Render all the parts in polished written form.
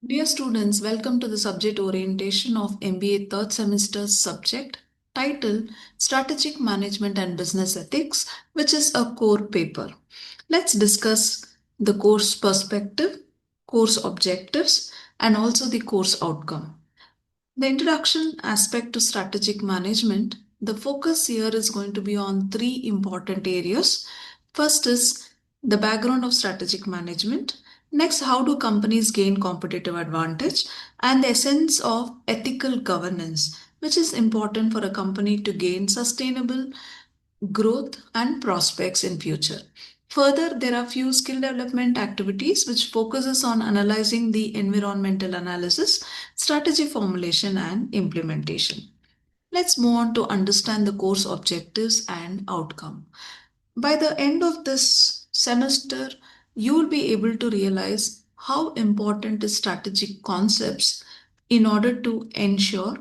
Dear students, welcome to the subject orientation of MBA third semester subject titled Strategic Management and Business Ethics, which is a core paper. Let's discuss the course perspective, course objectives, and also the course outcome. The introduction aspect to strategic management, the focus here is going to be on three important areas. First is the background of strategic management. Next, how do companies gain competitive advantage? And the essence of ethical governance, which is important for a company to gain sustainable growth and prospects in future. Further, there are few skill development activities which focuses on analyzing the environmental analysis, strategy formulation and implementation. Let's move on to understand the course objectives and outcome. By the end of this semester, you will be able to realize how important is strategic concepts in order to ensure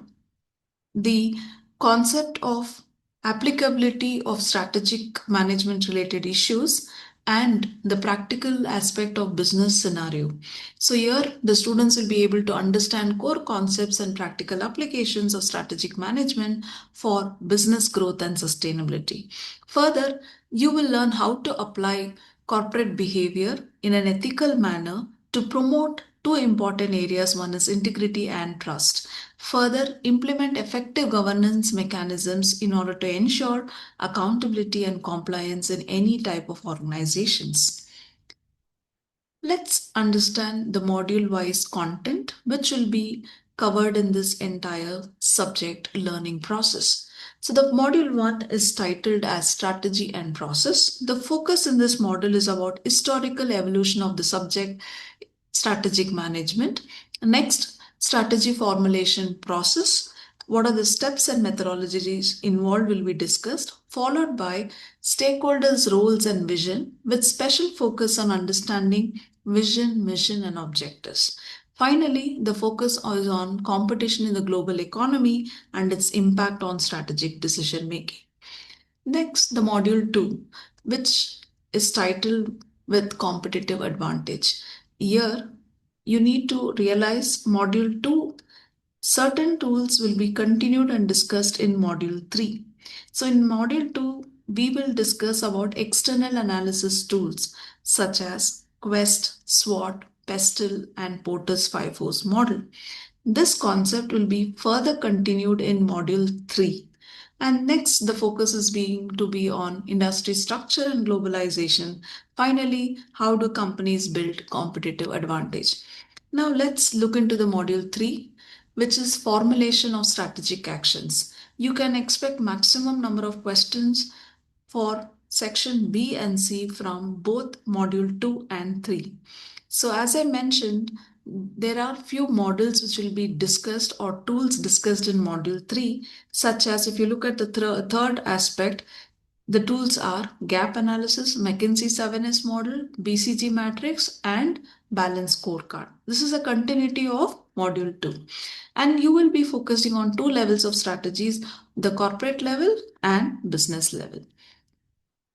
the concept of applicability of strategic management related issues and the practical aspect of business scenario. So here the students will be able to understand core concepts and practical applications of strategic management for business growth and sustainability. Further, you will learn how to apply corporate behavior in an ethical manner to promote two important areas. One is integrity and trust. Further, implement effective governance mechanisms in order to ensure accountability and compliance in any type of organizations. Let's understand the module-wise content which will be covered in this entire subject learning process. So the module 1 is titled as strategy and process. The focus in this module is about historical evolution of the subject strategic management. Next, strategy formulation process. What are the steps and methodologies involved will be discussed, followed by stakeholders' roles and vision, with special focus on understanding vision, mission, and objectives. Finally, the focus is on competition in the global economy and its impact on strategic decision making. Next, the module 2, which is titled with competitive advantage. Here, you need to realize module 2, certain tools will be continued and discussed in module 3. So in module 2, we will discuss about external analysis tools such as Quest, SWOT, Pestle, and Porter's 5 Force model. This concept will be further continued in module 3. And next, the focus is being to be on industry structure and globalization. Finally, how do companies build competitive advantage? Now let's look into the module 3, which is formulation of strategic actions. You can expect maximum number of questions for section B and C from both module 2 and 3. So as I mentioned, there are few models which will be discussed or tools discussed in module 3, such as if you look at the third aspect, the tools are gap analysis, McKinsey 7S model, BCG matrix, and balance scorecard. This is a continuity of module 2. And you will be focusing on two levels of strategies, the corporate level and business level.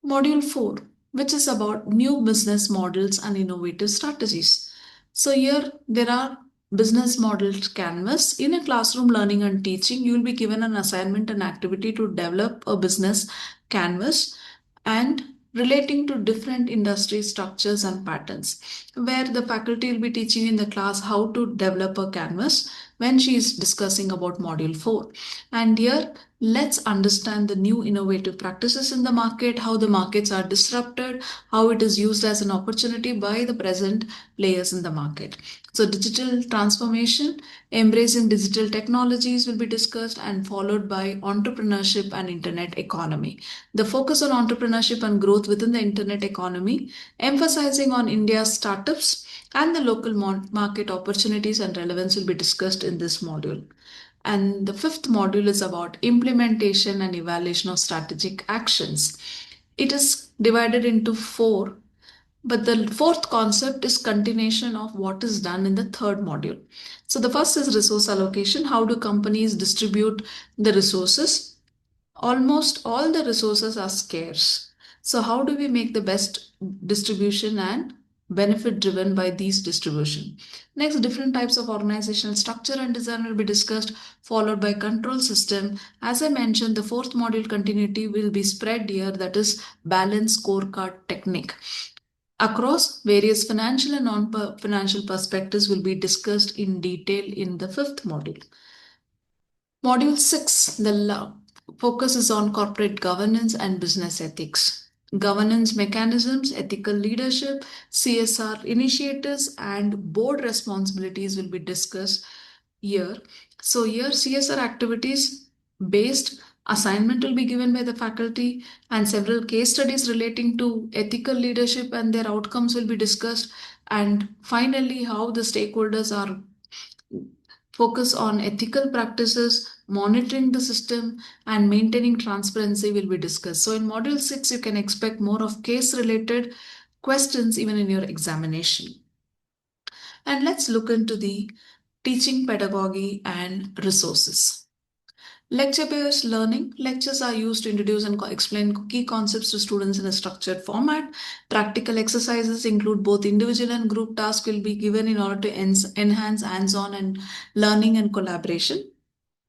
Module 4, which is about new business models and innovative strategies. So here there are business models canvas. In a classroom learning and teaching, you will be given an assignment and activity to develop a business canvas and relating to different industry structures and patterns, where the faculty will be teaching in the class how to develop a canvas when she is discussing about module 4. And here let's understand the new innovative practices in the market, how the markets are disrupted, how it is used as an opportunity by the present players in the market. So digital transformation, embracing digital technologies will be discussed and followed by entrepreneurship and internet economy. The focus on entrepreneurship and growth within the internet economy, emphasizing on India's startups and the local market opportunities and relevance will be discussed in this module. And the fifth module is about implementation and evaluation of strategic actions. It is divided into four, but the fourth concept is continuation of what is done in the third module. So the first is resource allocation. How do companies distribute the resources? Almost all the resources are scarce. So how do we make the best distribution and benefit driven by these distribution. Next, different types of organizational structure and design will be discussed, followed by control system. As I mentioned, the fourth module continuity will be spread here, that is balance scorecard technique. Across various financial and non-financial perspectives will be discussed in detail in the fifth module. Module 6, the focus is on corporate governance and business ethics. Governance mechanisms, ethical leadership, CSR initiatives, and board responsibilities will be discussed here. So, here CSR activities based assignment will be given by the faculty, and several case studies relating to ethical leadership and their outcomes will be discussed. And finally, how the stakeholders are focus on ethical practices, monitoring the system, and maintaining transparency will be discussed. So, in Module 6, you can expect more of case related questions even in your examination. And let's look into the teaching pedagogy and resources. Lecture-based learning. Lectures are used to introduce and explain key concepts to students in a structured format. Practical exercises include both individual and group tasks will be given in order to enhance hands-on and learning and collaboration.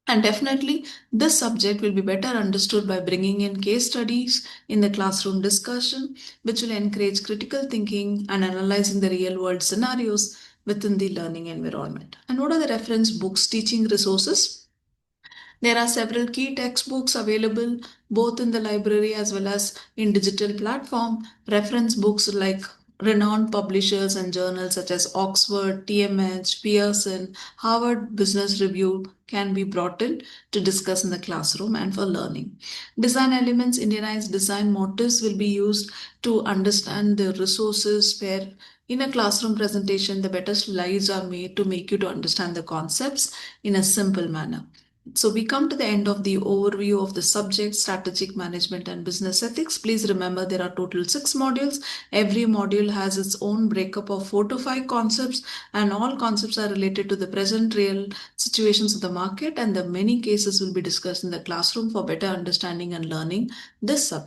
And definitely, this subject will be better understood by bringing in case studies in the classroom discussion, which will encourage critical thinking and analyzing the real world scenarios within the learning environment. And what are the reference books, teaching resources? There are several key textbooks available both in the library as well as in digital platform. Reference books like renowned publishers and journals such as Oxford, TMH, Pearson, Harvard Business Review can be brought in to discuss in the classroom and for learning. Design elements, Indianized design motifs will be used to understand the resources where in a classroom presentation the better slides are made to make you to understand the concepts in a simple manner. So we come to the end of the overview of the subject strategic management and business ethics. Please remember there are total 6 modules. Every module has its own breakup of 4 to 5 concepts, and all concepts are related to the present real situations of the market, and the many cases will be discussed in the classroom for better understanding and learning this subject.